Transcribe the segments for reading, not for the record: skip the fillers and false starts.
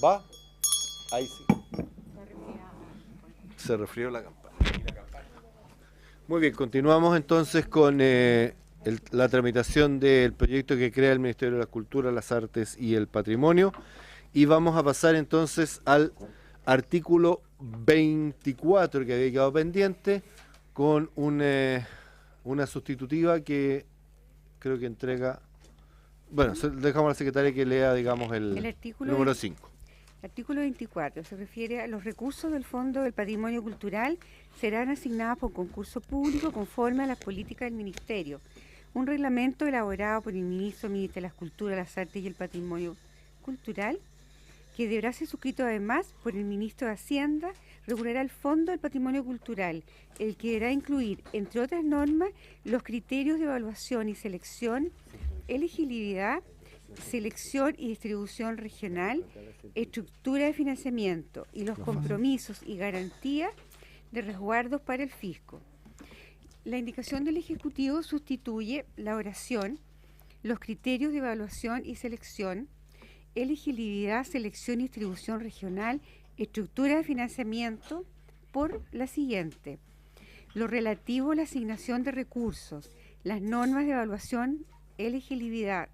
¿Va? Ahí sí. Se resfrió la campana. Muy bien, continuamos entonces con la tramitación del proyecto que crea el Ministerio de la Cultura, las Artes y el Patrimonio. Y vamos a pasar entonces al artículo 24 que había quedado pendiente con una sustitutiva que creo que entrega... Bueno, dejamos a la secretaria que lea, digamos, el número 5. Artículo 24. Se refiere a los recursos del Fondo del Patrimonio Cultural serán asignados por concurso público conforme a las políticas del Ministerio. Un reglamento elaborado por el ministro de las Culturas, las Artes y el Patrimonio Cultural, que deberá ser suscrito además por el ministro de Hacienda, regulará el Fondo del Patrimonio Cultural, el que deberá incluir, entre otras normas, los criterios de evaluación y selección, elegibilidad, selección y distribución regional, estructura de financiamiento y los compromisos y garantías de resguardos para el fisco. La indicación del Ejecutivo sustituye la oración, los criterios de evaluación y selección, elegibilidad, selección y distribución regional, estructura de financiamiento, por la siguiente: lo relativo a la asignación de recursos, las normas de evaluación, elegibilidad,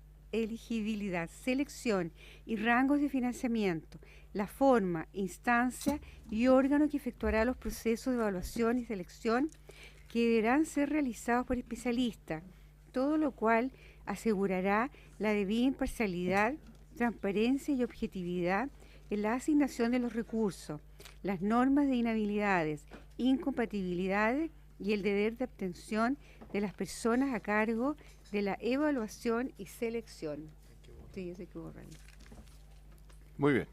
selección y rangos de financiamiento, la forma, instancia y órgano que efectuará los procesos de evaluación y selección, que deberán ser realizados por especialistas, todo lo cual asegurará la debida imparcialidad, transparencia y objetividad en la asignación de los recursos, las normas de inhabilidades, incompatibilidades y el deber de abstención de las personas a cargo de la evaluación y selección. Sí, eso hay que borrarlo. Muy bien.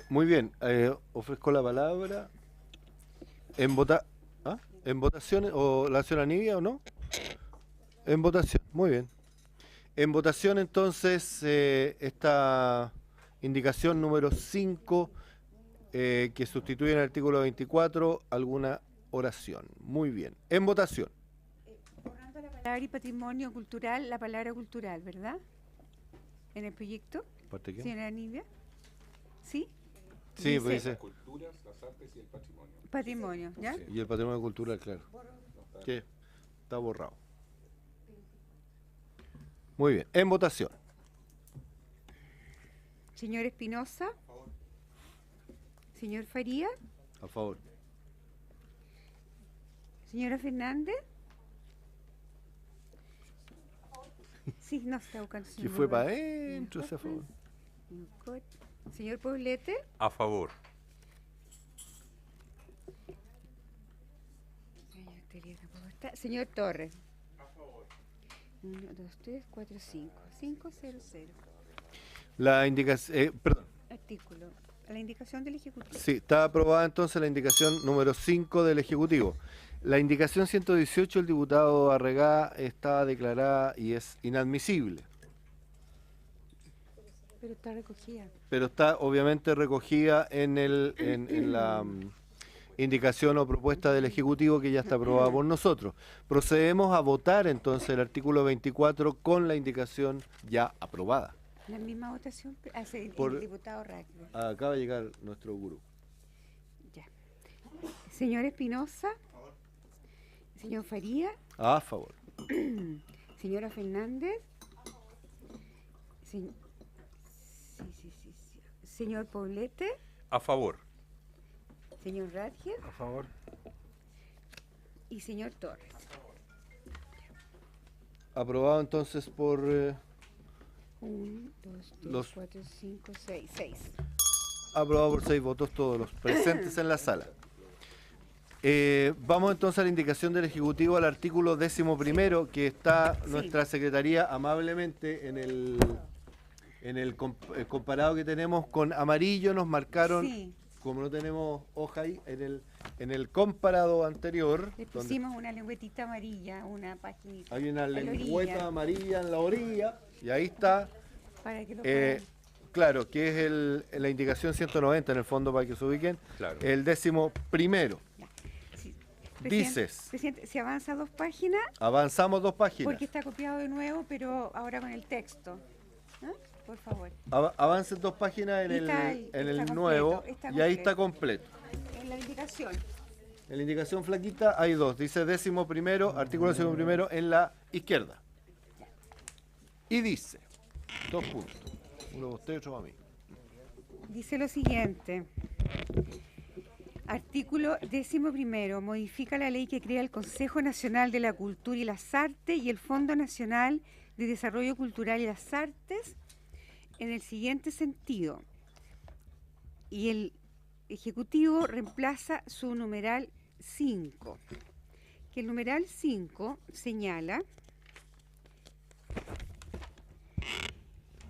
Muy bien. Ofrezco la palabra en votación o la ciudadanía o no. En votación. Muy bien. En votación entonces esta indicación número 5 que sustituye en el artículo 24 alguna oración. Muy bien. En votación. Borrando la palabra y patrimonio cultural, la palabra cultural, ¿verdad? En el proyecto. ¿Parte qué? Señora Nivia. ¿Sí? Sí, pues dice. Las culturas, las artes y el patrimonio. Patrimonio, ¿ya? Y el patrimonio cultural, claro. ¿Qué? Está borrado. Muy bien. En votación. Señor Espinosa. Señor Faría. A favor. Señora Fernández. Sí, no se está buscando. Que fue para adentro, ese a favor. Señor Poblete. A favor. Señor Torres. A favor. 1, 2, 3, 4, 5. 5, 0, 0. La indicación, perdón. Artículo. La indicación del Ejecutivo. Sí, está aprobada entonces la indicación número 5 del Ejecutivo. La indicación 118 del diputado Arregá está declarada y es inadmisible. Pero está recogida. Pero está obviamente recogida en la indicación o propuesta del Ejecutivo que ya está aprobada por nosotros. Procedemos a votar entonces el artículo 24 con la indicación ya aprobada. La misma votación hace Por- el diputado Rackler. Acaba de llegar nuestro gurú. Ya. Señor Espinosa. Señor Faría. A favor. Señora Fernández. Sí. Señor Poblete. A favor. Señor Radger. A favor. Y señor Torres. Aprobado entonces por 1, 2, 3, Los- 4, 5, 6. 6. aprobado por 6 votos todos los presentes en la sala. Vamos entonces a la indicación del Ejecutivo al artículo 11º que está nuestra secretaría amablemente en el comparado que tenemos con amarillo nos marcaron, Sí. como no tenemos hoja ahí, en el comparado anterior, Le donde pusimos una lengüetita amarilla, una paginita. hay una en la lengüeta orilla, amarilla en la orilla, y ahí está, para que lo puedan. claro, que es la indicación 190 en el fondo para que se ubiquen, Claro. el 11º. Sí. Dices, Presidente, si avanza 2 páginas, avanzamos 2 páginas. porque está copiado de nuevo, pero ahora con el texto. ¿Ah? Por favor. Avancen 2 páginas en Y está el, ahí, en está el completo, nuevo está y ahí está completo. En la indicación. En la indicación flaquita hay 2. Dice 11º, artículo 11º en la izquierda. Y dice, 2 puntos. Uno para usted y otro para mí. Dice lo siguiente. Artículo 11º. Modifica la ley que crea el Consejo Nacional de la Cultura y las Artes y el Fondo Nacional de Desarrollo Cultural y las Artes en el siguiente sentido. Y el Ejecutivo reemplaza su numeral 5. Que el numeral 5 señala,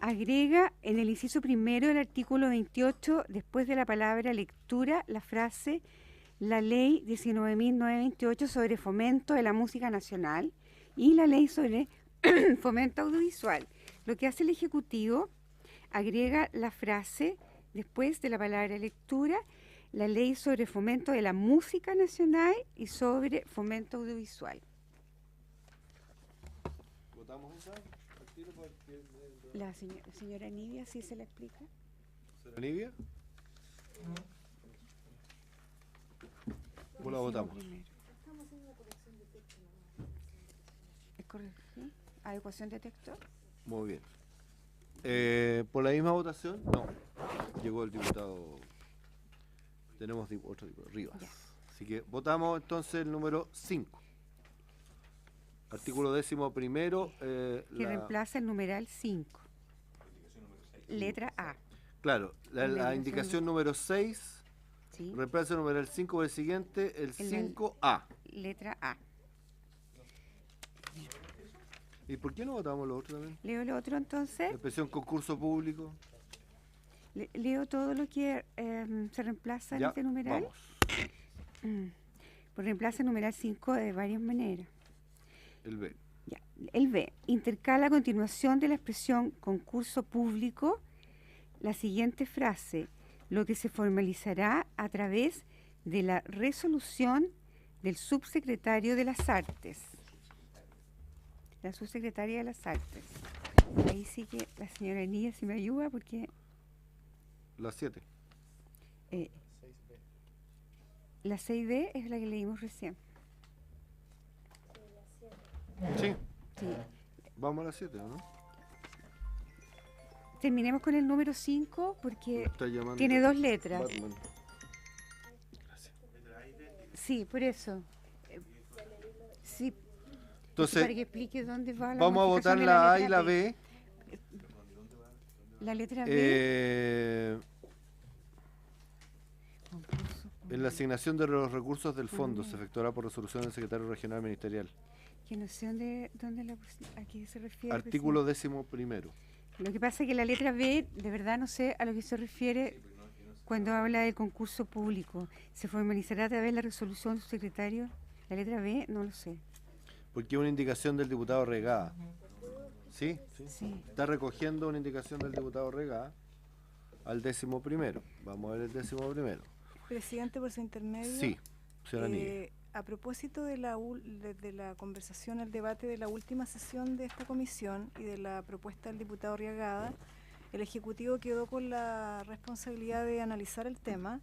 agrega en el inciso primero del artículo 28, después de la palabra lectura, la frase la ley 19.928 sobre fomento de la música nacional y la ley sobre fomento audiovisual. Lo que hace el Ejecutivo, agrega la frase después de la palabra lectura, la ley sobre fomento de la música nacional y sobre fomento audiovisual. ¿Votamos esa? La señora Nivia, ¿sí se la explica? ¿Señora Nivia? ¿O la votamos? ¿Es correcto? ¿Sí? ¿Adecuación de texto? Muy bien. ¿Por la misma votación? No. Llegó el diputado. Tenemos otro diputado, Rivas. Ya. Así que votamos entonces el número 5. Artículo 11º. Que reemplaza el numeral 5. Letra A. Claro, la indicación número 6 ¿Sí? reemplaza el numeral 5 por el siguiente, el 5A. Letra A. ¿Y por qué no votamos lo otro también? Leo lo otro entonces. Expresión concurso público. Leo todo lo que se reemplaza en Ya, este numeral. vamos. Pues reemplaza el numeral 5 de varias maneras. El B. Ya. El B. Intercala a continuación de la expresión concurso público la siguiente frase, lo que se formalizará a través de la resolución del subsecretario de las Artes. La subsecretaria de las Artes. Ahí sí que la señora Nía si me ayuda porque La 7. la 6B es la que leímos recién. Sí. Sí. Vamos a la 7, ¿no? Terminemos con el número 5 porque Está llamando tiene 2 letras. Batman. Sí, por eso. Sí, Entonces, para que explique dónde va la vamos a votar modificación de la A y letra la B. La letra B. Concurso En la asignación de los recursos del fondo se efectuará por resolución del secretario regional ministerial. que no sé a qué se refiere. Artículo 11º. presidente. Lo que pasa es que la letra B, de verdad no sé a lo que se refiere cuando habla del concurso público. ¿Se formalizará a través de la resolución del secretario? La letra B, no lo sé. Porque es una indicación del diputado Regada. ¿Sí? Sí. Está recogiendo una indicación del diputado Regada al 11º. Vamos a ver el 11º. Presidente, por su intermedio. Sí, señora Nivia. A propósito de la conversación, el debate de la última sesión de esta comisión y de la propuesta del diputado Arriagada, el Ejecutivo quedó con la responsabilidad de analizar el tema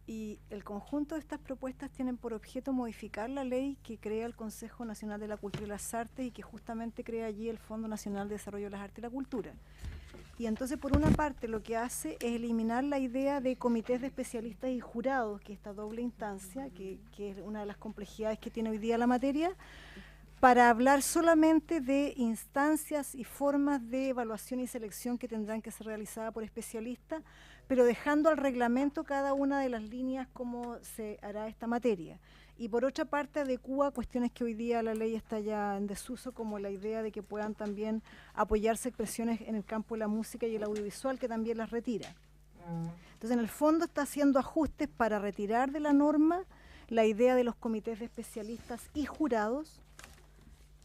y el conjunto de estas propuestas tienen por objeto modificar la ley que crea el Consejo Nacional de la Cultura y las Artes y que justamente crea allí el Fondo Nacional de Desarrollo de las Artes y la Cultura. Y entonces, por una parte, lo que hace es eliminar la idea de comités de especialistas y jurados, que esta doble instancia, que es una de las complejidades que tiene hoy día la materia, para hablar solamente de instancias y formas de evaluación y selección que tendrán que ser realizadas por especialistas, pero dejando al reglamento cada una de las líneas como se hará esta materia. Y por otra parte adecúa cuestiones que hoy día la ley está ya en desuso, como la idea de que puedan también apoyarse expresiones en el campo de la música y el audiovisual, que también las retira. Entonces, en el fondo está haciendo ajustes para retirar de la norma la idea de los comités de especialistas y jurados,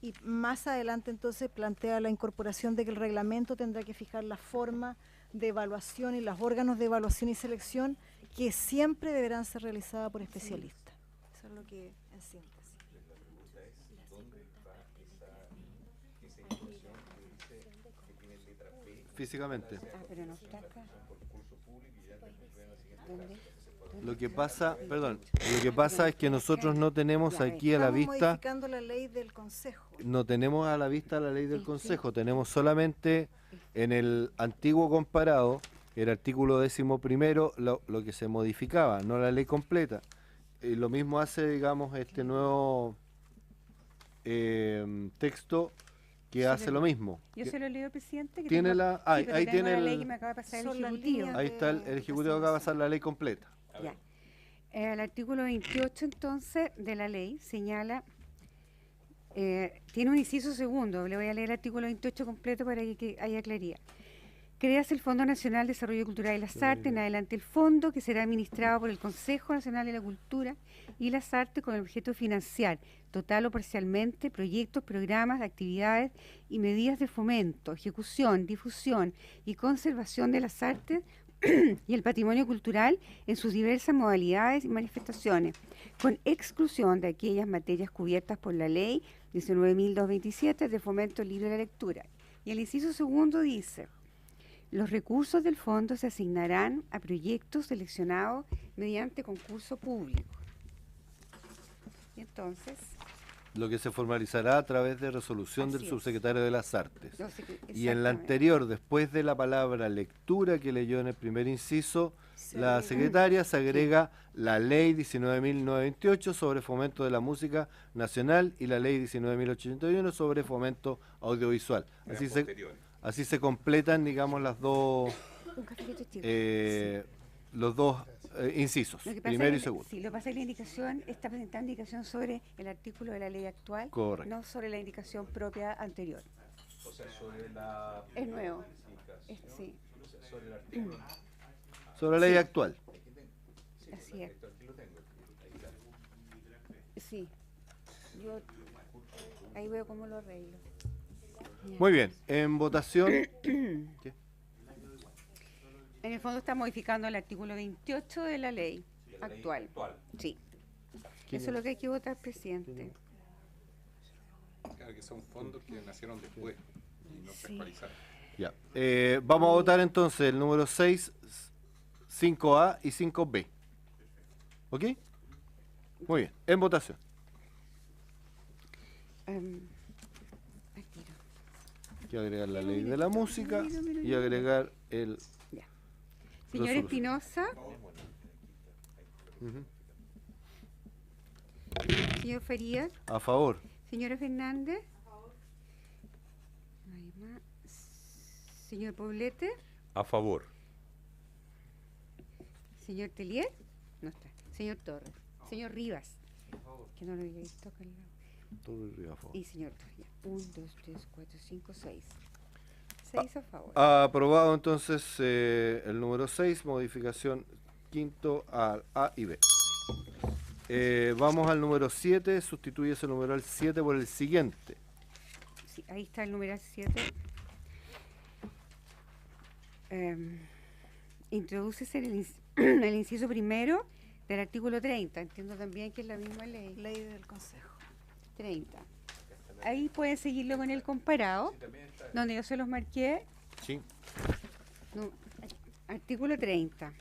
y más adelante entonces plantea la incorporación de que el reglamento tendrá que fijar la forma de evaluación y los órganos de evaluación y selección que siempre deberán ser realizadas por especialistas. Esa Eso es lo que en síntesis. Físicamente. Ah, pero no está acá. ¿Dónde? Lo que pasa, perdón, lo que pasa es que nosotros no tenemos aquí a la Estamos vista, modificando la ley del Consejo. no tenemos a la vista la ley del Sí, Consejo, tenemos solamente en el antiguo comparado, el artículo 11º, lo que se modificaba, no la ley completa. Y lo mismo hace, digamos, este nuevo texto que Sí, hace lo mismo. Yo se lo leo, presidente. Que Tiene tengo- la- sí, ahí- pero ahí tengo tiene la ley el- que me acaba de pasar el Son las Ejecutivo. líneas Ahí está el Ejecutivo que va a pasar la ley completa. Ya. El artículo 28, entonces, de la ley señala, tiene un inciso segundo, le voy a leer el artículo 28 completo para que haya claridad. Creas el Fondo Nacional de Desarrollo Cultural y las Artes, en adelante el fondo que será administrado por el Consejo Nacional de la Cultura y las Artes con el objeto de financiar, total o parcialmente, proyectos, programas, actividades y medidas de fomento, ejecución, difusión y conservación de las artes y el patrimonio cultural en sus diversas modalidades y manifestaciones, con exclusión de aquellas materias cubiertas por la Ley 19.227 de fomento del libro de la lectura. Y el inciso segundo dice: los recursos del fondo se asignarán a proyectos seleccionados mediante concurso público. Y entonces, Lo que se formalizará a través de resolución del Así es. subsecretario de las Artes. no sé qué- Y en la exactamente. anterior, después de la palabra lectura que leyó en el primer inciso, Se la agrega. secretaria se agrega la ley 19.928 sobre fomento de la música nacional y la ley 19.081 sobre fomento audiovisual. Así se completan, digamos, las dos, Un cafecito chico. los dos incisos, Lo que pasa primero y es que segundo. Sí, lo que pasa es que la indicación está presentando indicación sobre el artículo de la ley actual, Correcto. no sobre la indicación propia anterior. O sea, sobre la... Es nuevo. Sí, Sobre el artículo. Sobre la ley actual. así es. Sí. Yo ahí veo cómo lo arreglo. Ya. Muy bien, en votación. ¿Qué? En el fondo está modificando el artículo 28 de la ley actual. Sí. Eso es lo que hay que votar, presidente. Claro que son fondos que nacieron después y no se Sí. actualizaron. Ya. Vamos a votar entonces el número 6, 5A y 5B. ¿Ok? Muy bien, en votación. Al tiro. Hay que agregar la ley de la música y agregar el... Ya. Señor Resolución. Espinosa, Ujú. señor Farías, A favor. señora Fernández. No hay más. Señor Poblete, A favor. señor Telier, no está. Señor Torres, señor Rivas, que no lo había visto acá al lado. Todo el río a favor. Y señor Torres, 1, 2, 3, 4, 5, 6. 6 a favor. Aprobado entonces el número 6, modificación quinto A y B. Vamos al número 7, sustituyes el numeral 7 por el siguiente. Sí, ahí está el numeral 7. Introdúcese el inciso primero del artículo 30. Entiendo también que es la misma ley. Ley del Consejo. 30. Ahí pueden seguirlo con el comparado, donde yo se los marqué. Sí. No, artículo 30.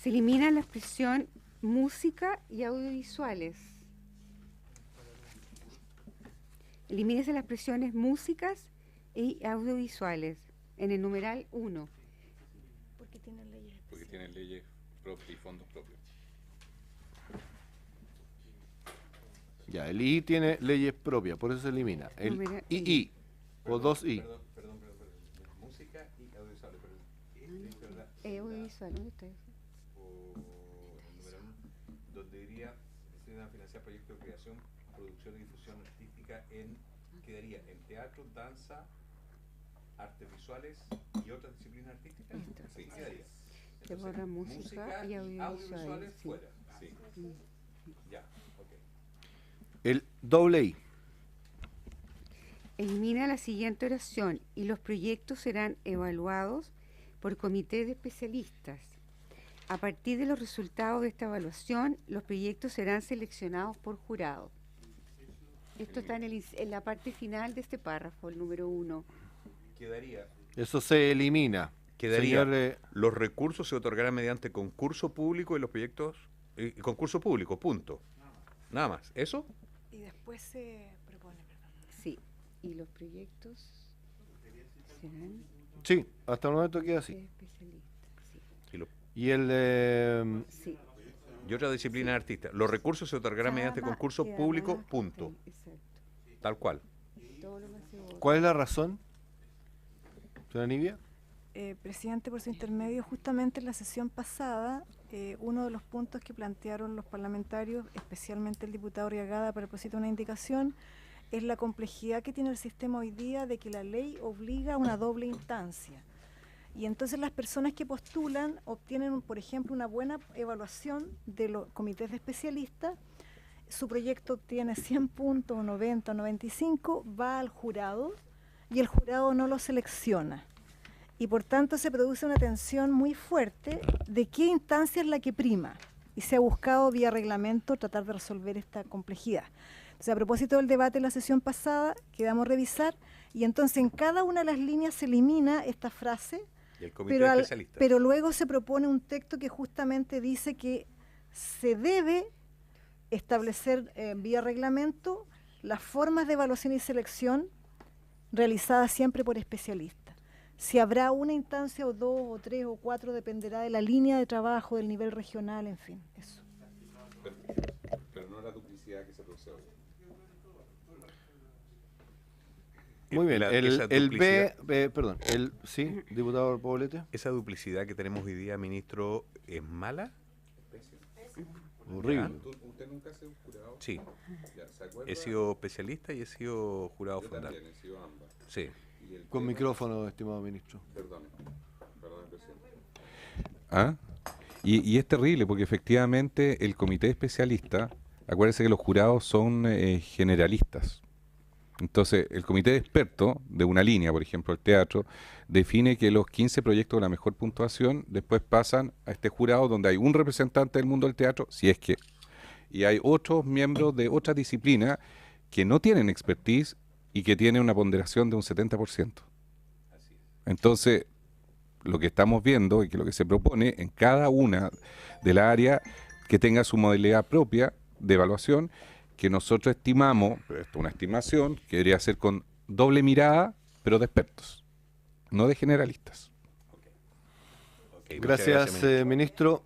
Se elimina la expresión música y audiovisuales. Elimínese las expresiones músicas y audiovisuales en el numeral 1. Porque tienen leyes Porque especiales. tienen leyes propias y fondos propios. Ya, el I tiene leyes propias, por eso se elimina. El Numeral II, o 2I. Perdón. Música y audiovisuales. Pero ¿verdad? Audiovisual, ¿dónde está eso? O el número 1, donde diría destina a financiar proyectos de creación, producción y difusión artística quedaría en teatro, danza, artes visuales y otras disciplinas artísticas. Esto. Sí, quedaría. Se borra música y audiovisuales, sí. fuera. Sí. Ya, ok. El doble I. Elimina la siguiente oración: y los proyectos serán evaluados por comité de especialistas A partir de los resultados de esta evaluación, los proyectos serán seleccionados por jurado. Esto está en la parte final de este párrafo, el número 1. Quedaría. Eso se elimina. Quedaría. Señor, Los recursos se otorgarán mediante concurso público y los proyectos. Concurso público, punto. Nada más. ¿Eso? Y después se propone, perdón. Sí, y los proyectos serán sí, hasta el momento queda así. especialistas. Sí. Y, Y el... Sí. y otra disciplina artista. Los recursos se otorgarán mediante Cada concurso queda público, más punto. Exacto. Tal cual. Todo lo más se vota. ¿Cuál es la razón? ¿Señora Nibia? Presidente, por su intermedio, justamente en la sesión pasada, uno de los puntos que plantearon los parlamentarios, especialmente el diputado Arriagada, a propósito de una indicación, es la complejidad que tiene el sistema hoy día de que la ley obliga a una doble instancia. Y entonces las personas que postulan obtienen, por ejemplo, una buena evaluación de los comités de especialistas, su proyecto tiene 100 puntos, 90, 95, va al jurado y el jurado no lo selecciona. Y por tanto se produce una tensión muy fuerte de qué instancia es la que prima. Y se ha buscado vía reglamento tratar de resolver esta complejidad. Entonces, a propósito del debate en la sesión pasada, quedamos a revisar y entonces en cada una de las líneas se elimina esta frase, Y el comité de especialistas. pero luego se propone un texto que justamente dice que se debe establecer vía reglamento las formas de evaluación y selección realizadas siempre por especialistas. Si habrá una instancia o dos o tres o cuatro dependerá de la línea de trabajo, del nivel regional, en fin, eso. Pero no la duplicidad que se produce hoy. Muy bien, Esa el B, duplicidad- perdón, sí, diputado Poblete. ¿Esa duplicidad que tenemos hoy día, ministro, es mala? Horrible. ¿Usted nunca ha sido jurado? Sí. Ya, ¿se acuerda? He sido especialista y he sido jurado Yo fondal. también he sido ambas. Sí. Y el Con tema- micrófono, estimado ministro. Perdón, presidente. ¿Ah? Y es terrible porque efectivamente el comité especialista, acuérdense que los jurados son generalistas. Entonces, el comité de expertos de una línea, por ejemplo, el teatro, define que los 15 proyectos de la mejor puntuación después pasan a este jurado donde hay un representante del mundo del teatro, si es que, y hay otros miembros de otra disciplina que no tienen expertise y que tienen una ponderación de un 70%. Entonces, lo que estamos viendo y que lo que se propone en cada una de las áreas que tenga su modalidad propia de evaluación, que nosotros estimamos, pero esto es una estimación, que debería ser con doble mirada, pero de expertos, no de generalistas. Ok, muchas Gracias, ministro.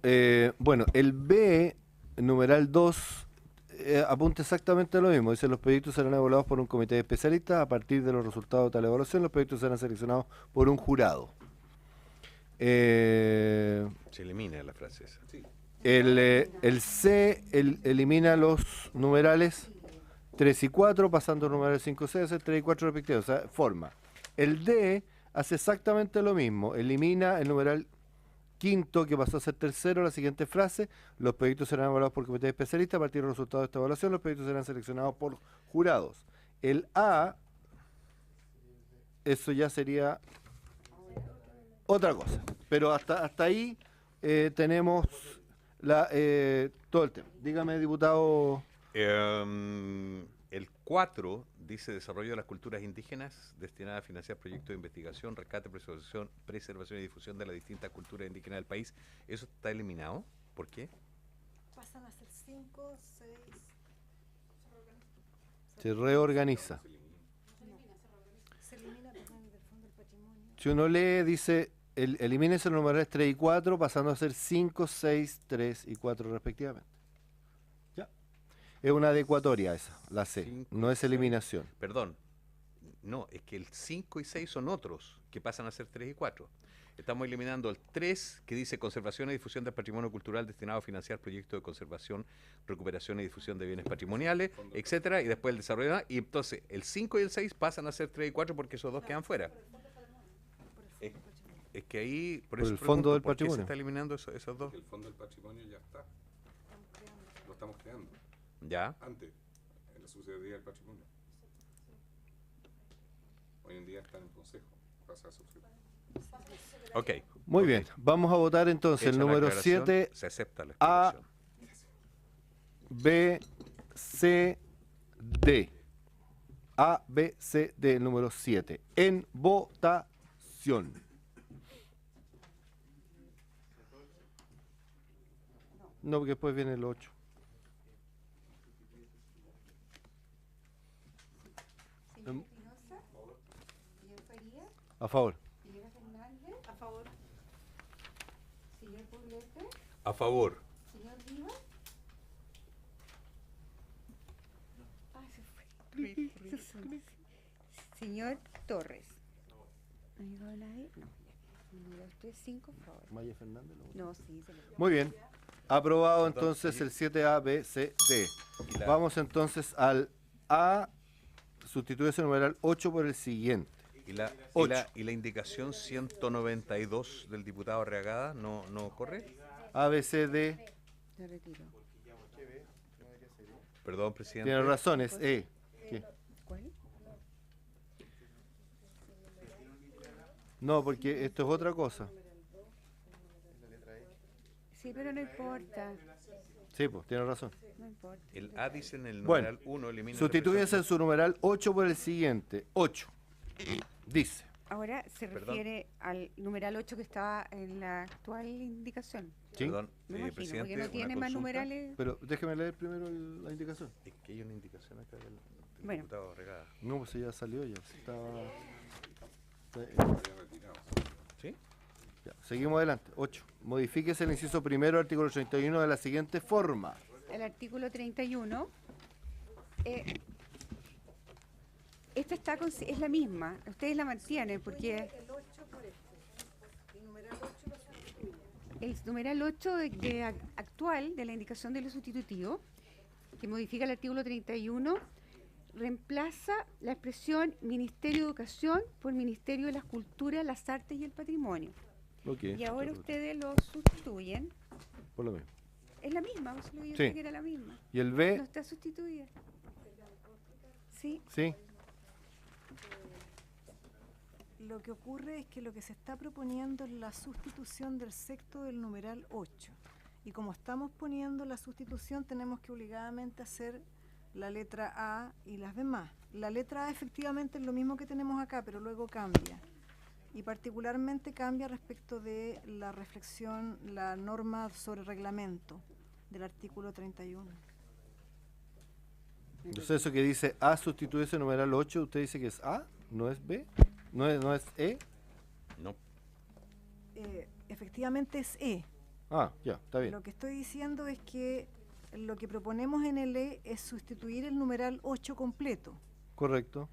Bueno, el B, numeral 2, apunta exactamente lo mismo. Dice, los proyectos serán evaluados por un comité de especialistas. A partir de los resultados de tal evaluación, los proyectos serán seleccionados por un jurado. Se elimina la frase esa. El C elimina los numerales 3 y 4, pasando a los numerales 5 y 6, 3 y 4 respectivos, o sea, forma. El D hace exactamente lo mismo, elimina el numeral quinto, que pasó a ser tercero, la siguiente frase: los proyectos serán evaluados por comités especialistas. A partir de los resultados de esta evaluación, los proyectos serán seleccionados por jurados. El A, eso ya sería otra cosa, pero hasta ahí tenemos todo el tema. Dígame, diputado. El 4 dice desarrollo de las culturas indígenas destinada a financiar proyectos de investigación, rescate, preservación y difusión de las distintas culturas indígenas del país. ¿Eso está eliminado? ¿Por qué? Pasan a ser 5, 6... Se reorganiza. Se elimina, perdón, del Fondo del Patrimonio. Si uno lee, dice, elimínese los numerales 3 y 4, pasando a ser 5, 6, 3 y 4 respectivamente. Ya. Es una adecuatoria esa, la C, Cinco, no es eliminación. Perdón. No, es que el 5 y 6 son otros que pasan a ser 3 y 4. Estamos eliminando el 3 que dice conservación y difusión del patrimonio cultural destinado a financiar proyectos de conservación, recuperación y difusión de bienes patrimoniales, etcétera, y después el desarrollo. Y entonces el 5 y el 6 pasan a ser 3 y 4 porque esos dos quedan fuera. Es que ahí, por Por eso el Fondo pregunto, del ¿por qué se Patrimonio. está eliminando esos dos? El Fondo del Patrimonio ya está. Lo estamos creando. Ya. Antes, en la Subsecretaría del Patrimonio. Hoy en día está en el Consejo. Pasa a Subsecretaría. Ok. Muy ok. bien, vamos a votar entonces Hecha el la número aclaración, 7, se acepta la A, explicación. B, C, D. A, B, C, D, el número 7. En votación. No, porque después viene el 8. Señor Espinosa, señor Farías, A favor. señora Fernández, a favor. Señor Poblete, A favor. señor Rivas. Ah, se fue. Señor Torres. ¿No ha llegado nadie? No, ya. 1, 2, 3, 5, por favor. Maya Fernández. No, sí, se lo dio. Muy bien. Aprobado Perdón, entonces y- el 7A, B, C, D. Y la- Vamos entonces al A. Sustituye ese numeral 8 por el siguiente. Y la indicación 192 del diputado Arriagada no corre. A, B, C, D. Lo retiro. Perdón, presidente. Tiene razón, es E. ¿Qué? ¿Cuál? No, porque esto es otra cosa. Sí, pero no importa. Sí, pues, tiene razón. No importa. El A dice en el Bueno, numeral 1, elimina Sustitúyese su numeral 8 por el siguiente. 8. Dice. Ahora se Perdón. refiere al numeral 8 que estaba en la actual indicación. ¿Sí? Perdón, Me imagino, presidente, porque no una tiene más consulta. numerales. Pero déjeme leer primero la indicación. Es que hay una indicación acá del Bueno. diputado Arriagada. No, pues ya salió ya. Estaba... ¿Sí? Ya, seguimos adelante. 8. Modifíquese el inciso primero, artículo 31 de la siguiente forma. El artículo 31. Esta está es la misma. Ustedes la mantienen porque el numeral 8 actual de la indicación de lo sustitutivo, que modifica el artículo 31, reemplaza la expresión Ministerio de Educación por Ministerio de las Culturas, las Artes y el Patrimonio. Ok. Y ahora ustedes lo sustituyen. Por lo mismo. Es la misma, o sea, yo Sí. pensé que era la misma. ¿Y el No B? está sustituida. Sí, Sí. Lo que ocurre es que lo que se está proponiendo es la sustitución del sexto del numeral 8. Y como estamos poniendo la sustitución, tenemos que obligadamente hacer la letra A y las demás. La letra A efectivamente es lo mismo que tenemos acá, pero luego cambia. Y particularmente cambia respecto de la reflexión, la norma sobre reglamento del artículo 31. Entonces eso que dice A sustituye ese numeral 8, ¿usted dice que es A? ¿No es B? ¿No es E? No. Efectivamente es E. Ah, ya, está bien. Lo que estoy diciendo es que lo que proponemos en el E es sustituir el numeral 8 completo. Correcto.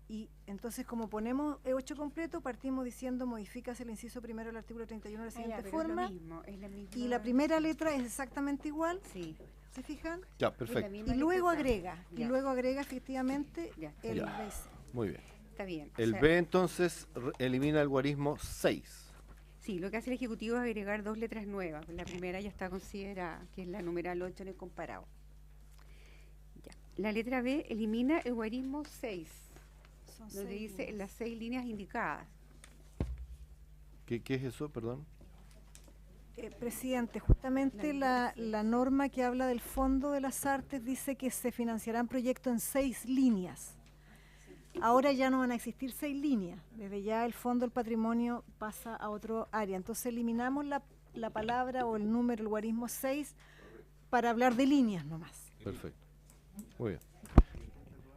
Y entonces, como ponemos E8 completo, partimos diciendo modifícase el inciso primero del artículo 31 de la siguiente forma. es la misma. Y la primera letra es exactamente igual, Sí. ¿se fijan? Ya, es la perfecto. misma Y luego letra. agrega, Ya. efectivamente Ya. el Ya. BC. Muy bien. Está bien. El B entonces elimina el guarismo 6. Sí, lo que hace el Ejecutivo es agregar 2 letras nuevas. La primera ya está considerada, que es la numeral 8 en el comparado. Ya. La letra B elimina el guarismo 6, Son donde 6 dice líneas. las 6 líneas indicadas. ¿Qué es eso? Perdón. Presidente, justamente la norma que habla del Fondo de las Artes dice que se financiarán proyectos en 6 líneas. Ahora ya no van a existir 6 líneas. Desde ya el Fondo del Patrimonio pasa a otro área. Entonces eliminamos la palabra o el número, el guarismo 6, para hablar de líneas nomás. Perfecto. Muy bien.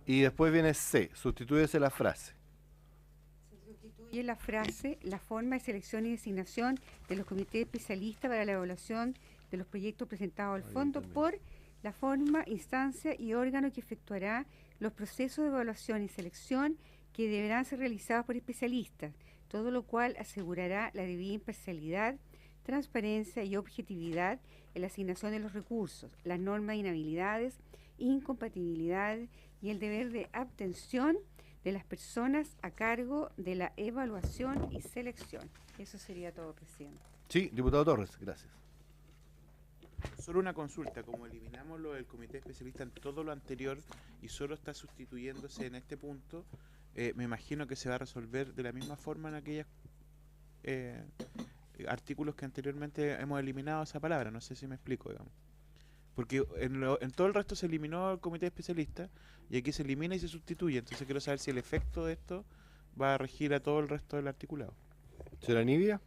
Y después viene C. Sustitúyese la frase. Y en la frase, la forma de selección y designación de los comités especialistas para la evaluación de los proyectos presentados al Ahí fondo también. por la forma, instancia y órgano que efectuará los procesos de evaluación y selección que deberán ser realizados por especialistas, todo lo cual asegurará la debida imparcialidad, transparencia y objetividad en la asignación de los recursos, las normas de inhabilidades, incompatibilidades y el deber de abstención de las personas a cargo de la evaluación y selección. Eso sería todo, presidente. Sí, diputado Torres, gracias. Solo una consulta, como eliminamos lo del comité especialista en todo lo anterior y solo está sustituyéndose en este punto, me imagino que se va a resolver de la misma forma en aquellas artículos que anteriormente hemos eliminado esa palabra, no sé si me explico, digamos. Porque en todo el resto se eliminó el comité especialista y aquí se elimina y se sustituye. Entonces quiero saber si el efecto de esto va a regir a todo el resto del articulado. Señora Nibia.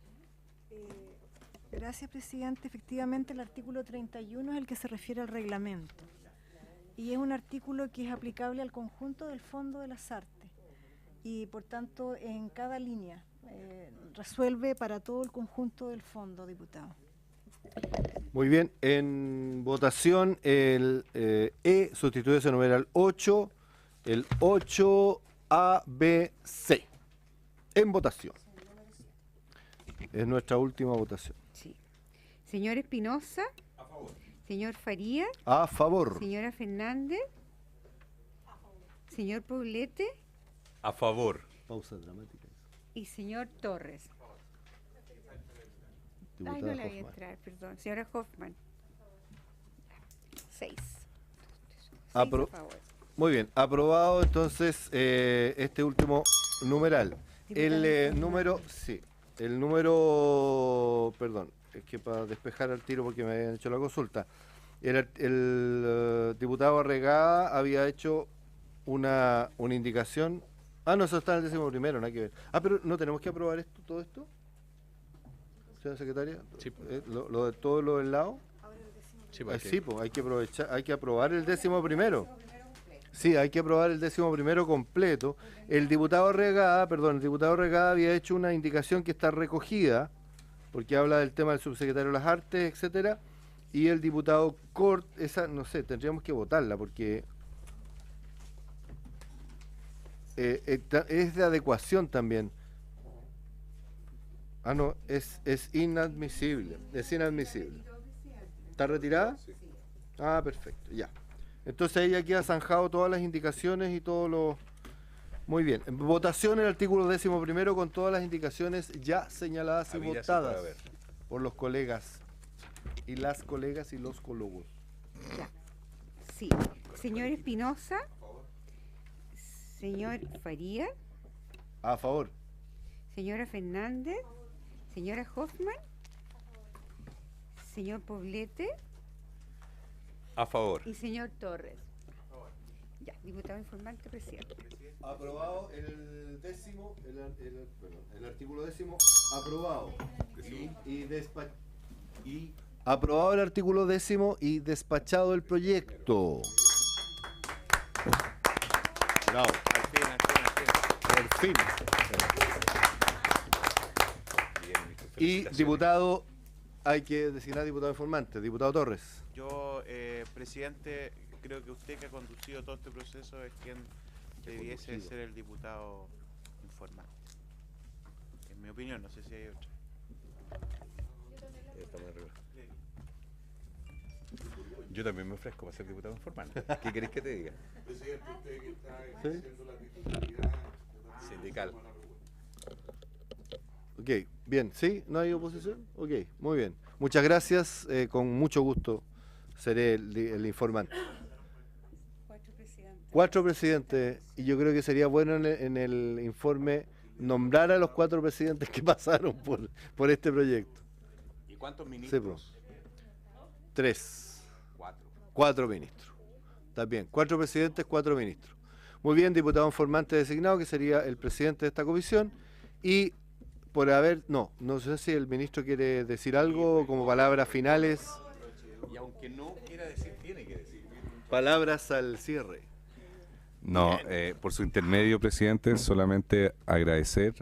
Gracias, presidente. Efectivamente, el artículo 31 es el que se refiere al reglamento. Y es un artículo que es aplicable al conjunto del Fondo de las Artes. Y, por tanto, en cada línea resuelve para todo el conjunto del fondo, diputado. Muy bien, en votación el E sustituye ese numeral 8, el 8ABC. En votación. Es nuestra última votación. Sí. Señor Espinosa. A favor. Señor Faría. A favor. Señora Fernández. Señor Poblete. A favor. Pausa dramática. Y señor Torres. Ay, no le voy a entrar, perdón. Señora Hoffman. 6. A favor. Muy bien, aprobado entonces este último numeral. El número, sí, el número, perdón, es que para despejar al tiro porque me habían hecho la consulta. El diputado Arregada había hecho una indicación. No, eso está en el 11º, nada que ver. Pero ¿no tenemos que aprobar todo esto? Señora secretaria, Sí. Lo de todo lo del lado. Sí, Sí, pues hay que aprovechar, hay que aprobar el 11º. Sí, hay que aprobar el 11º completo. El diputado Regada había hecho una indicación que está recogida, porque habla del tema del subsecretario de las Artes, etcétera, y el diputado Cort, esa, no sé, tendríamos que votarla, porque es de adecuación también. No, es inadmisible, es inadmisible. ¿Está retirada? Sí. Perfecto, ya. Entonces ahí ya queda zanjado todas las indicaciones y todos los... Muy bien. En votación el artículo 11º con todas las indicaciones ya señaladas y Habidas y votadas por haber. por los colegas y las colegas y los cologos. Ya. Sí. Señor Espinosa. Señor Faría. A favor. Señora Fernández. Señora Hoffman. Señor Poblete. A favor. Y señor Torres. Ya, diputado informante, presidente. Aprobado el décimo, el artículo 10º, aprobado. Y aprobado el artículo 10º y despachado el proyecto. Bravo. Por fin. Bien, ministro, Y felicitaciones. diputado, hay que designar diputado informante, diputado Torres. Yo, presidente, creo que usted que ha conducido todo este proceso es quien debiese conducido. ser el diputado informante. En mi opinión, no sé si hay otra. Estamos en regla. Yo también me ofrezco para ser diputado informante. ¿Qué querés que te diga? ¿Sí? Sindical. Ok, bien, ¿sí? ¿No hay oposición? Ok, muy bien. Muchas gracias, con mucho gusto seré el informante. 4 presidentes. 4 presidentes, y yo creo que sería bueno en el informe nombrar a los 4 presidentes que pasaron por este proyecto. ¿Y cuántos Sí, ministros? 3. 4. 4 ministros. Está bien, 4 presidentes, 4 ministros. Muy bien, diputado informante designado, que sería el presidente de esta comisión. Y por haber, no sé si el ministro quiere decir algo como palabras finales. Y aunque no quiera decir, tiene que decir. Palabras al cierre. No, por su intermedio, presidente, solamente agradecer.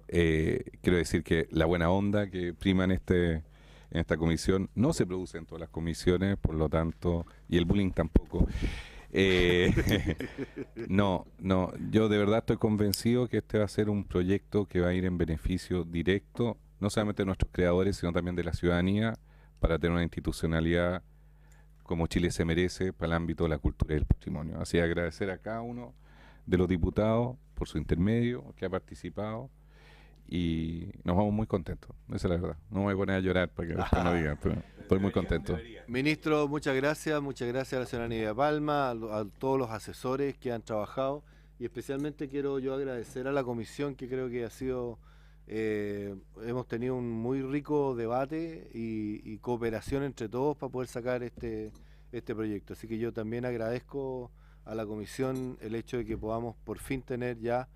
Quiero decir que la buena onda que prima en esta comisión no se produce en todas las comisiones, por lo tanto, y el bullying tampoco. No, yo de verdad estoy convencido que este va a ser un proyecto que va a ir en beneficio directo, no solamente de nuestros creadores, sino también de la ciudadanía, para tener una institucionalidad como Chile se merece para el ámbito de la cultura y el patrimonio. Así que agradecer a cada uno de los diputados por su intermedio, que ha participado, y nos vamos muy contentos, esa es la verdad. No me voy a poner a llorar para que después no digan, pero estoy muy contento. Ministro, muchas gracias a la señora Nidia Palma, a todos los asesores que han trabajado, y especialmente quiero yo agradecer a la comisión, que creo que ha sido Hemos tenido un muy rico debate y cooperación entre todos para poder sacar este proyecto. Así que yo también agradezco a la comisión el hecho de que podamos por fin tener ya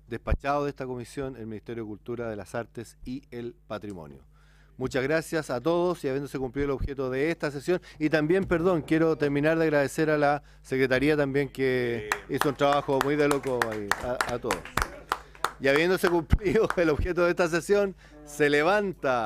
despachado de esta comisión el Ministerio de Cultura, de las Artes y el Patrimonio. Muchas gracias a todos y habiéndose cumplido el objeto de esta sesión. Y también, perdón, quiero terminar de agradecer a la Secretaría también que hizo un trabajo muy de loco ahí, a todos. Y habiéndose cumplido el objeto de esta sesión, se levanta.